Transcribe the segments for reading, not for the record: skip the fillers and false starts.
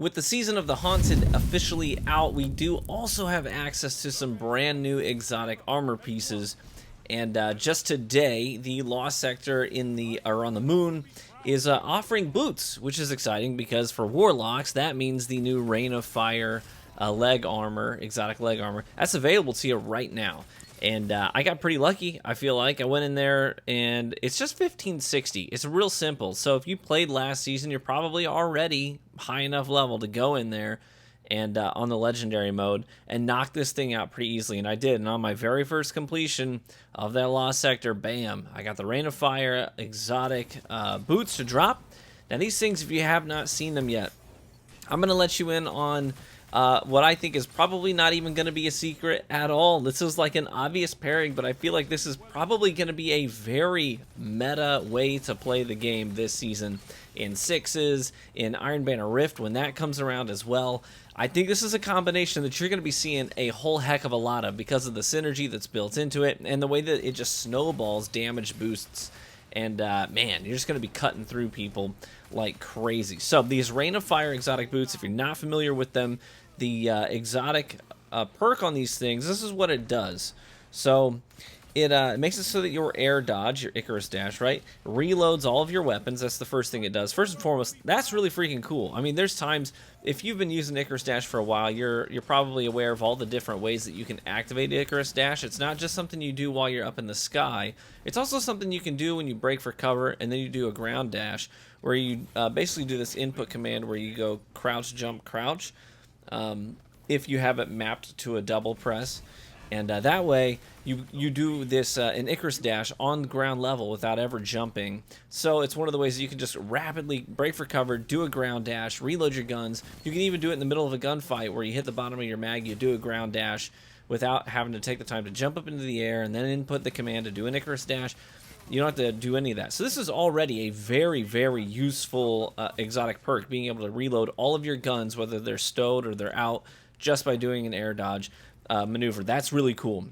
with the Season of the Haunted officially out, we do also have access to some brand new exotic armor pieces. And just today, the Lost Sector on the moon is offering boots, which is exciting because for Warlocks, that means the new Rain of Fire leg armor, exotic leg armor, that's available to you right now. And I got pretty lucky, I feel like. I went in there, and it's just 1560. It's real simple. So if you played last season, you're probably already high enough level to go in there and on the legendary mode and knock this thing out pretty easily. And I did. And on my very first completion of that Lost Sector, bam, I got the Rain of Fire exotic boots to drop. Now these things, if you have not seen them yet, I'm going to let you in on what I think is probably not even going to be a secret at all. This is like an obvious pairing, but I feel like this is probably going to be a very meta way to play the game this season in sixes, in Iron Banner Rift when that comes around as well. I think this is a combination that you're going to be seeing a whole heck of a lot of because of the synergy that's built into it and the way that it just snowballs damage boosts. And man, you're just going to be cutting through people like crazy. So these Rain of Fire exotic boots, if you're not familiar with them, the exotic perk on these things, this is what it does. So it makes it so that your air dodge, your Icarus dash, right, reloads all of your weapons. That's the first thing it does. First and foremost, that's really freaking cool. I mean, there's times, if you've been using Icarus dash for a while, you're probably aware of all the different ways that you can activate Icarus dash. It's not just something you do while you're up in the sky. It's also something you can do when you break for cover, and then you do a ground dash, where you basically do this input command where you go crouch, jump, crouch, if you have it mapped to a double press. And that way, you do this an Icarus dash on ground level without ever jumping. So it's one of the ways that you can just rapidly break for cover, do a ground dash, reload your guns. You can even do it in the middle of a gunfight where you hit the bottom of your mag, you do a ground dash without having to take the time to jump up into the air and then input the command to do an Icarus dash. You don't have to do any of that. So this is already a very, very useful exotic perk, being able to reload all of your guns, whether they're stowed or they're out, just by doing an air dodge maneuver. That's really cool.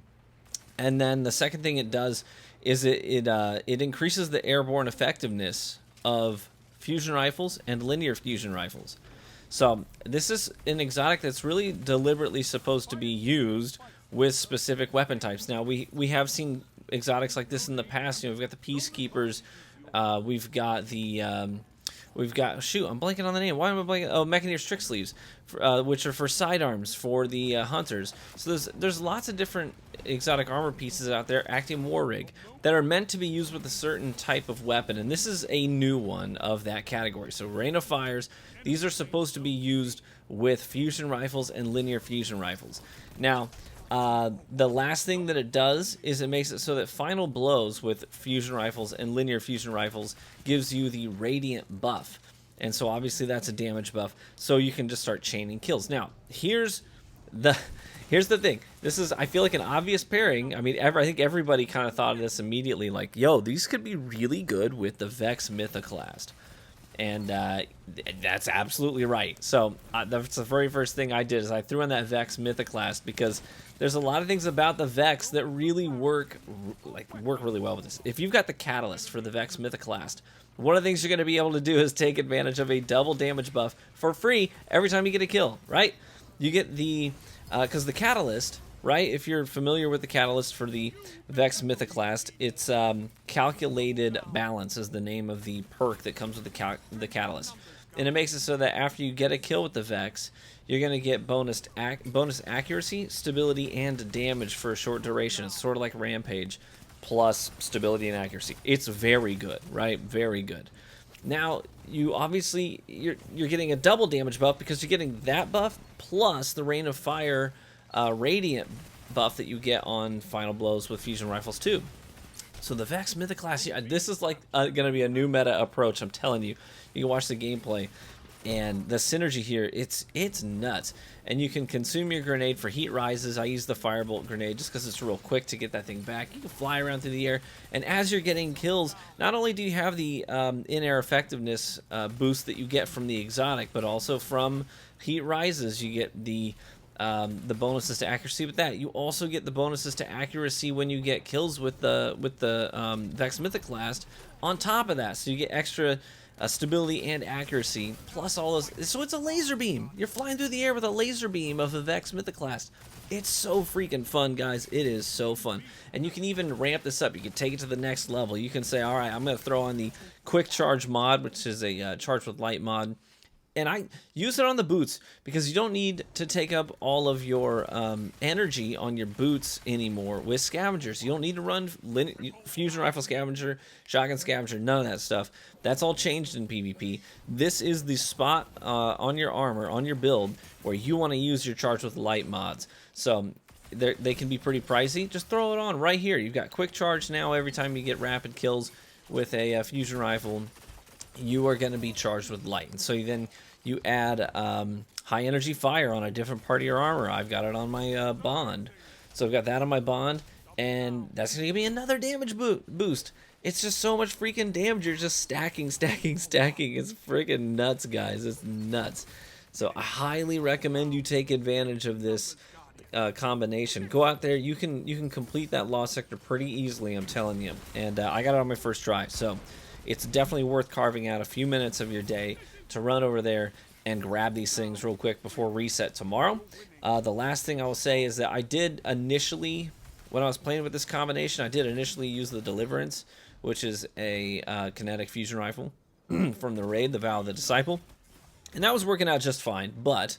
And then the second thing it does is it increases the airborne effectiveness of fusion rifles and linear fusion rifles. So this is an exotic that's really deliberately supposed to be used with specific weapon types. Now we have seen exotics like this in the past. You know, we've got the Peacekeepers, we've got the shoot, I'm blanking on the name. Why am I blanking? Oh, Mechanier Strict Sleeves, which are for sidearms for the hunters. So there's lots of different exotic armor pieces out there, acting war rig, that are meant to be used with a certain type of weapon, and this is a new one of that category. So Rain of Fires, these are supposed to be used with fusion rifles and linear fusion rifles. Now, the last thing that it does is it makes it so that final blows with fusion rifles and linear fusion rifles gives you the radiant buff. And so obviously that's a damage buff. So you can just start chaining kills. Now, here's the thing. This is, I feel like, an obvious pairing. I mean, I think everybody kind of thought of this immediately, like, yo, these could be really good with the Vex Mythoclast. And that's absolutely right. So that's the very first thing I did is I threw in that Vex Mythoclast because there's a lot of things about the Vex that really work really well with this. If you've got the Catalyst for the Vex Mythoclast, one of the things you're going to be able to do is take advantage of a double damage buff for free every time you get a kill, right? You get the, because the Catalyst, right, if you're familiar with the Catalyst for the Vex Mythoclast, it's Calculated Balance is the name of the perk that comes with the Catalyst. And it makes it so that after you get a kill with the Vex, you're going to get bonus accuracy, stability, and damage for a short duration. It's sort of like Rampage plus stability and accuracy. It's very good, right? Very good. Now, you obviously, you're getting a double damage buff because you're getting that buff plus the Rain of Fire radiant buff that you get on final blows with fusion rifles too. So the Vex Mythoclast, yeah, this is like going to be a new meta approach. I'm telling you. You can watch the gameplay, and the synergy here, it's nuts. And you can consume your grenade for heat rises. I use the firebolt grenade just because it's real quick to get that thing back. You can fly around through the air, and as you're getting kills, not only do you have the in-air effectiveness boost that you get from the exotic, but also from heat rises, you get the bonuses to accuracy with that. You also get the bonuses to accuracy when you get kills with the Vex Mythoclast on top of that. So you get extra stability and accuracy, plus all those. So it's a laser beam. You're flying through the air with a laser beam of the Vex Mythoclast. It's so freaking fun, guys. It is so fun. And you can even ramp this up. You can take it to the next level. You can say, all right, I'm going to throw on the quick charge mod, which is a charge with light mod. And I use it on the boots because you don't need to take up all of your energy on your boots anymore with scavengers. You don't need to run fusion rifle scavenger, shotgun scavenger, none of that stuff. That's all changed in PvP. This is the spot on your armor, on your build, where you want to use your charge with light mods. So they can be pretty pricey. Just throw it on right here. You've got quick charge now every time you get rapid kills with a fusion rifle. You are going to be charged with light. And so then you add high energy fire on a different part of your armor. I've got it on my bond. So I've got that on my bond, and that's going to give me another damage boost. It's just so much freaking damage. You're just stacking, stacking, stacking. It's freaking nuts, guys. It's nuts. So I highly recommend you take advantage of this combination. Go out there. You can complete that Lost Sector pretty easily, I'm telling you. And I got it on my first try. So it's definitely worth carving out a few minutes of your day to run over there and grab these things real quick before reset tomorrow. The last thing I will say is that I did initially, when I was playing with this combination, I did initially use the Deliverance, which is a kinetic fusion rifle from the raid, the Vow of the Disciple. And that was working out just fine, but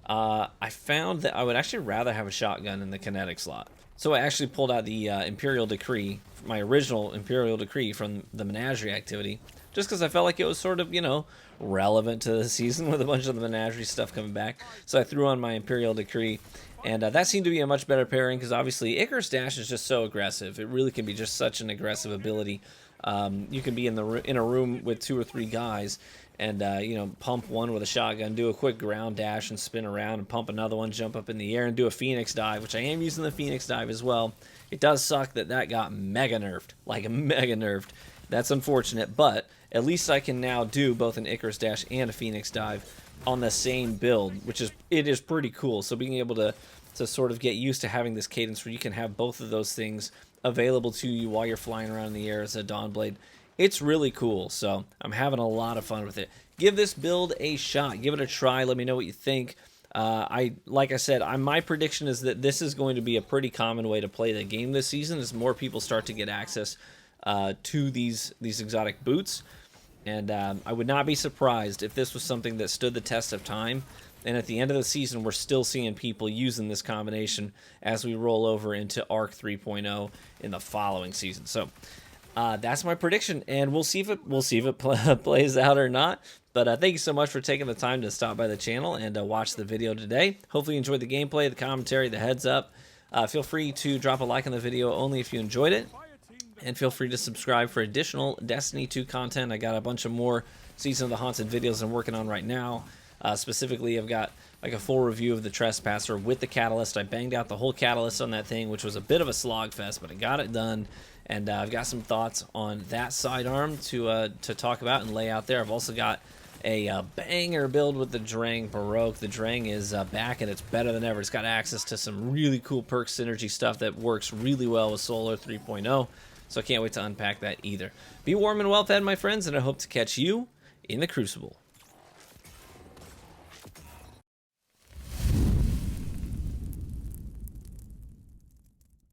I found that I would actually rather have a shotgun in the kinetic slot. So I actually pulled out the Imperial Decree, my original Imperial Decree from the Menagerie activity, just because I felt like it was sort of, you know, relevant to the season with a bunch of the Menagerie stuff coming back. So I threw on my Imperial Decree, and that seemed to be a much better pairing because obviously Icarus Dash is just so aggressive. It really can be just such an aggressive ability. You can be in a room with 2 or 3 guys and you know, pump one with a shotgun, do a quick ground dash and spin around, and pump another one, jump up in the air and do a Phoenix dive, which I am using the Phoenix dive as well. It does suck that that got mega nerfed, like mega nerfed. That's unfortunate, but at least I can now do both an Icarus dash and a Phoenix dive on the same build, which is pretty cool. So being able to sort of get used to having this cadence where you can have both of those things available to you while you're flying around in the air as a Dawnblade, it's really cool. So I'm having a lot of fun with it. Give this build a shot. Give it a try. Let me know what you think. Like I said, my prediction is that this is going to be a pretty common way to play the game this season as more people start to get access to these exotic boots. And I would not be surprised if this was something that stood the test of time. And at the end of the season, we're still seeing people using this combination as we roll over into Arc 3.0 in the following season. So that's my prediction, and we'll see if it plays out or not. But thank you so much for taking the time to stop by the channel and watch the video today. Hopefully you enjoyed the gameplay, the commentary, the heads up. Feel free to drop a like on the video only if you enjoyed it. And feel free to subscribe for additional Destiny 2 content. I got a bunch of more Season of the Haunted videos I'm working on right now. Specifically, I've got like a full review of the Trespasser with the Catalyst. I banged out the whole Catalyst on that thing, which was a bit of a slog fest, but I got it done. And I've got some thoughts on that sidearm to talk about and lay out there. I've also got a banger build with the Drang Baroque. The Drang is back, and it's better than ever. It's got access to some really cool perk synergy stuff that works really well with Solar 3.0. So I can't wait to unpack that either. Be warm and well fed, my friends, and I hope to catch you in the Crucible.